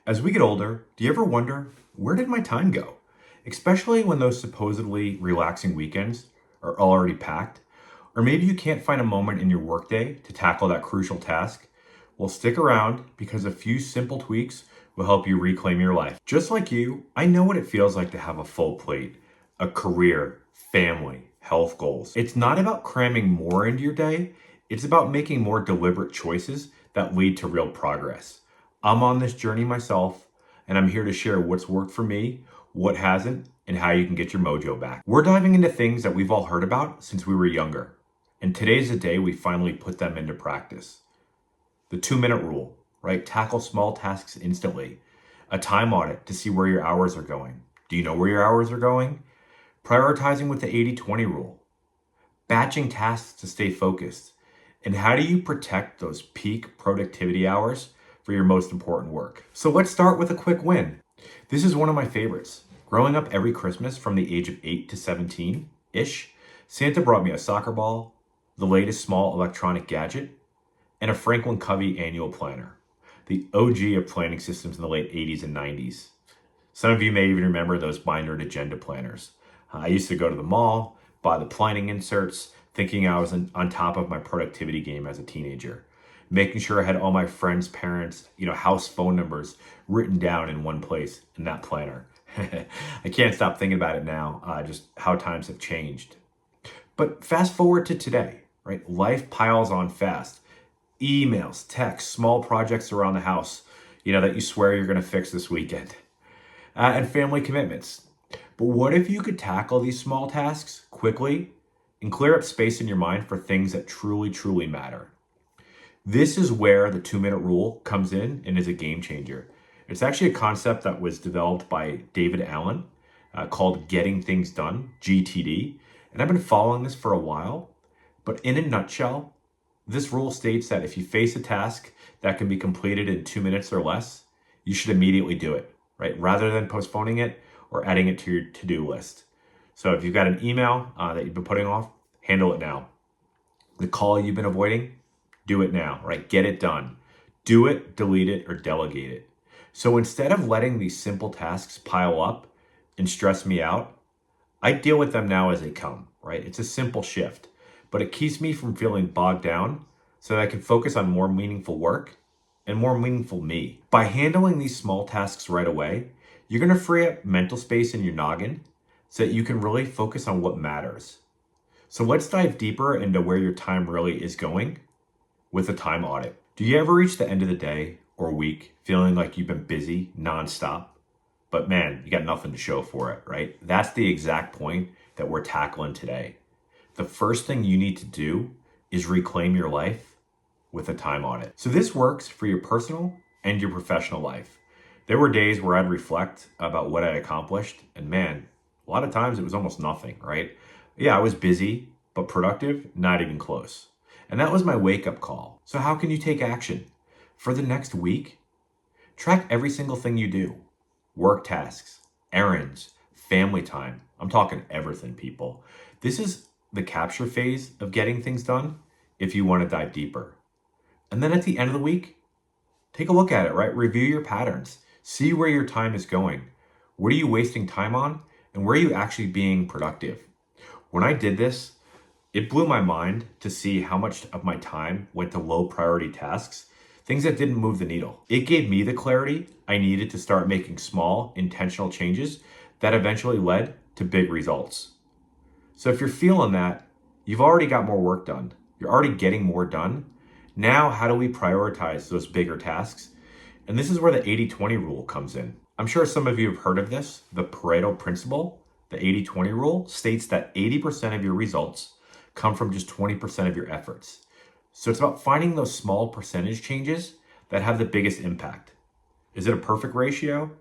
As we get older, do you ever wonder, where did my time go? Especially when those supposedly relaxing weekends are already packed, or maybe you can't find a moment in your workday to tackle that crucial task. Well, stick around because a few simple tweaks will help you reclaim your life. Just like you, I know what it feels like to have a full plate, a career, family, health goals. It's not about cramming more into your day, it's about making more deliberate choices that lead to real progress. I'm on this journey myself, and I'm here to share what's worked for me, what hasn't, and how you can get your mojo back. We're diving into things that we've all heard about since we were younger, and today's the day we finally put them into practice. The 2-minute rule, right? Tackle small tasks instantly. A time audit to see where your hours are going. Do you know where your hours are going? Prioritizing with the 80-20 rule. Batching tasks to stay focused. And how do you protect those peak productivity hours for your most important work? So let's start with a quick win. This is one of my favorites. Growing up every Christmas from the age of 8 to 17-ish, Santa brought me a soccer ball, the latest small electronic gadget, and a Franklin Covey annual planner, the OG of planning systems in the late 80s and 90s. Some of you may even remember those bindered agenda planners. I used to go to the mall, buy the planning inserts, thinking I was on top of my productivity game as a teenager, making sure I had all my friends' parents, house phone numbers written down in one place in that planner. I can't stop thinking about it now, just how times have changed. But fast forward to today, right? Life piles on fast. Emails, texts, small projects around the house, that you swear you're going to fix this weekend, and family commitments. But what if you could tackle these small tasks quickly and clear up space in your mind for things that truly, truly matter? This is where the 2-minute rule comes in and is a game changer. It's actually a concept that was developed by David Allen called Getting Things Done, GTD. And I've been following this for a while. But in a nutshell, this rule states that if you face a task that can be completed in 2 minutes or less, you should immediately do it, right? Rather than postponing it or adding it to your to-do list. So if you've got an email that you've been putting off, handle it now. The call you've been avoiding, do it now, right? Get it done. Do it, delete it, or delegate it. So instead of letting these simple tasks pile up and stress me out, I deal with them now as they come, right? It's a simple shift, but it keeps me from feeling bogged down so that I can focus on more meaningful work and more meaningful me. By handling these small tasks right away, you're going to free up mental space in your noggin so that you can really focus on what matters. So let's dive deeper into where your time really is going with a time audit. Do you ever reach the end of the day or week feeling like you've been busy nonstop? But man, you got nothing to show for it, right? That's the exact point that we're tackling today. The first thing you need to do is reclaim your life with a time audit. So this works for your personal and your professional life. There were days where I'd reflect about what I accomplished, and man, a lot of times it was almost nothing, right? Yeah, I was busy, but productive, not even close. And that was my wake-up call. So how can you take action? For the next week, track every single thing you do. Work tasks, errands, family time. I'm talking everything, people. This is the capture phase of getting things done if you want to dive deeper. And then at the end of the week, take a look at it, right? Review your patterns. See where your time is going. What are you wasting time on? And where are you actually being productive? When I did this, it blew my mind to see how much of my time went to low priority tasks, things that didn't move the needle. It gave me the clarity I needed to start making small, intentional changes that eventually led to big results. So if you're feeling that, you've already got more work done. You're already getting more done. Now, how do we prioritize those bigger tasks? And this is where the 80-20 rule comes in. I'm sure some of you have heard of this. The Pareto principle, the 80-20 rule, states that 80% of your results come from just 20% of your efforts. So it's about finding those small percentage changes that have the biggest impact. Is it a perfect ratio?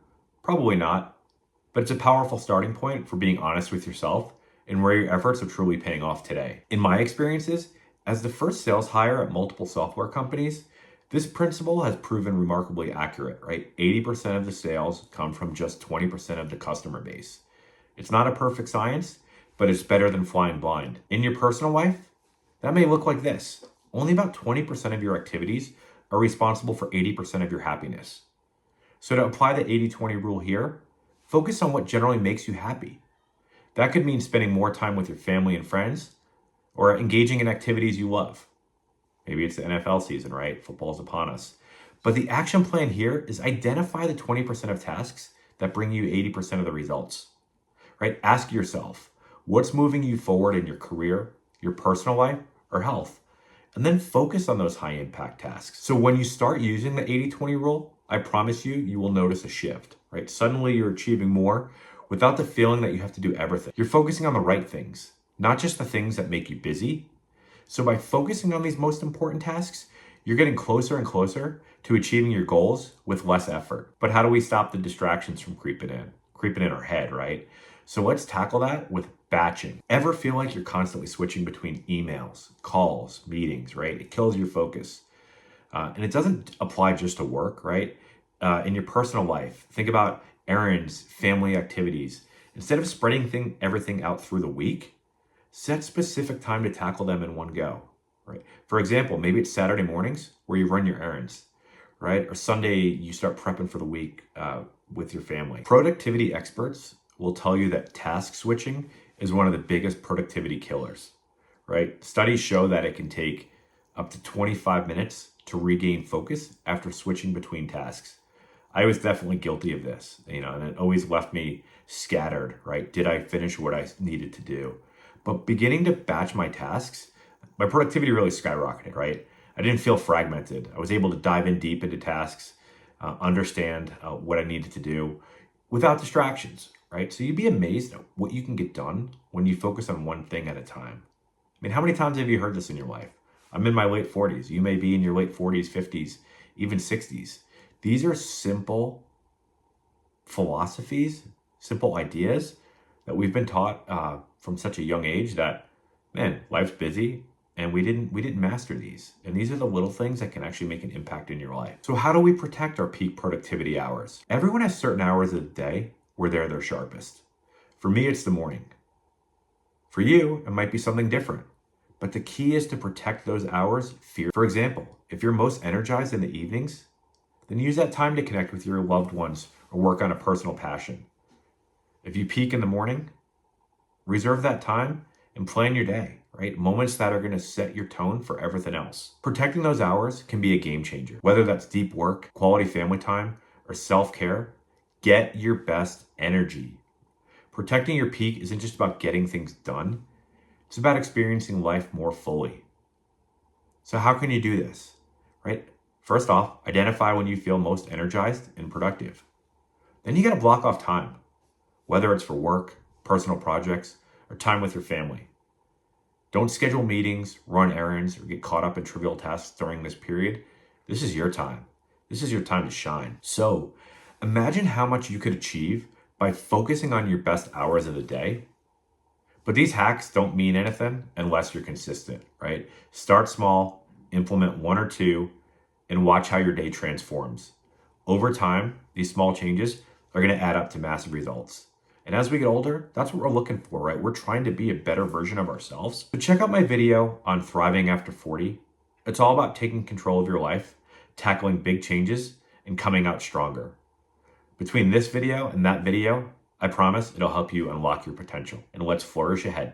Probably not, but it's a powerful starting point for being honest with yourself and where your efforts are truly paying off today. In my experiences, as the first sales hire at multiple software companies, this principle has proven remarkably accurate, right? 80% of the sales come from just 20% of the customer base. It's not a perfect science, but it's better than flying blind. In your personal life, that may look like this. Only about 20% of your activities are responsible for 80% of your happiness. So to apply the 80-20 rule here, focus on what generally makes you happy. That could mean spending more time with your family and friends or engaging in activities you love. Maybe it's the NFL season, right? Football's upon us. But the action plan here is identify the 20% of tasks that bring you 80% of the results, right? Ask yourself, what's moving you forward in your career, your personal life, or health? And then focus on those high impact tasks. So when you start using the 80-20 rule, I promise you, you will notice a shift, right? Suddenly you're achieving more without the feeling that you have to do everything. You're focusing on the right things, not just the things that make you busy. So by focusing on these most important tasks, you're getting closer and closer to achieving your goals with less effort. But how do we stop the distractions from creeping in our head, right? So let's tackle that with batching. Ever feel like you're constantly switching between emails, calls, meetings, right? It kills your focus. And it doesn't apply just to work, right? In your personal life, think about errands, family activities. Instead of spreading everything out through the week, set specific time to tackle them in one go, right? For example, maybe it's Saturday mornings where you run your errands, right? Or Sunday, you start prepping for the week with your family. Productivity experts will tell you that task switching is one of the biggest productivity killers, right? Studies show that it can take up to 25 minutes to regain focus after switching between tasks. I was definitely guilty of this, and it always left me scattered, right? Did I finish what I needed to do? But beginning to batch my tasks, my productivity really skyrocketed, right? I didn't feel fragmented. I was able to dive in deep into tasks, understand what I needed to do without distractions, right? So you'd be amazed at what you can get done when you focus on one thing at a time. I mean, how many times have you heard this in your life? I'm in my late 40s. You may be in your late 40s, 50s, even 60s. These are simple philosophies, simple ideas that we've been taught from such a young age that, man, life's busy and we didn't master these. And these are the little things that can actually make an impact in your life. So how do we protect our peak productivity hours? Everyone has certain hours of the day where they're their sharpest. For me, it's the morning. For you, it might be something different. But the key is to protect those hours fiercely. For example, if you're most energized in the evenings, then use that time to connect with your loved ones or work on a personal passion. If you peak in the morning, reserve that time and plan your day, right? Moments that are going to set your tone for everything else. Protecting those hours can be a game changer. Whether that's deep work, quality family time, or self-care, get your best energy. Protecting your peak isn't just about getting things done. It's about experiencing life more fully. So how can you do this, right? First off, identify when you feel most energized and productive. Then you got to block off time, whether it's for work, personal projects, or time with your family. Don't schedule meetings, run errands, or get caught up in trivial tasks during this period. This is your time. This is your time to shine. So imagine how much you could achieve by focusing on your best hours of the day. But these hacks don't mean anything unless you're consistent, right? Start small, implement one or two, and watch how your day transforms. Over time, these small changes are going to add up to massive results. And as we get older, that's what we're looking for, right? We're trying to be a better version of ourselves. So check out my video on thriving after 40. It's all about taking control of your life, tackling big changes, and coming out stronger. Between this video and that video, I promise it'll help you unlock your potential. And let's flourish ahead.